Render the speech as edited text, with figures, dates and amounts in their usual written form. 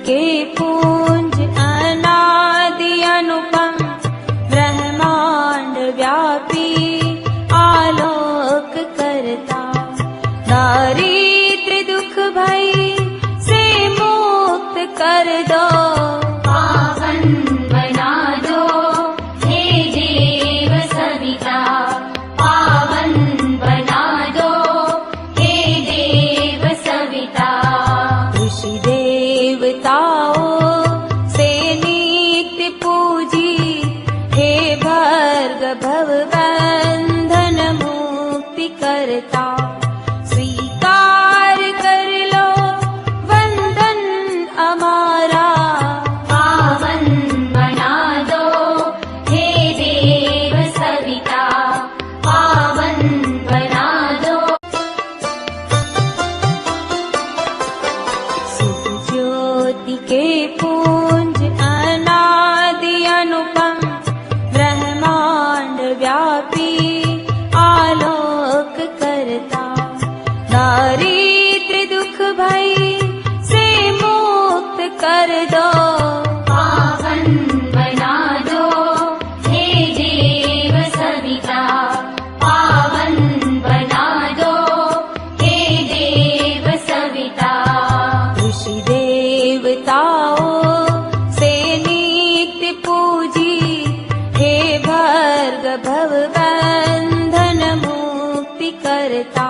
के पुंज अनादि अनुपम ब्रह्मांड व्यापी आलोक करता, दारिद्र दुख भय से मुक्त कर दो, पावन बना दो हे देव सविता, पावन बना दो हे देव सविता। ऋषि देवताओं से नित्य पूजी, हे भर्ग भव बंधन मुक्ति करता, स्वीकार कर लो वंदन हमारा, पावन बना दो हे देव सविता, पावन बना दो। सुख ज्योति के पुंज अनादि अनुपम ब्रह्मांड व्यापी आलोक करता, दारिद्र दुख भय से मुक्त कर दो, पावन बना दो हे देव सविता, पावन बना दो हे देव सविता। ऋषि देवताओं से नित्य पूजी, हे भर्ग भव बंधन मुक्ति करता,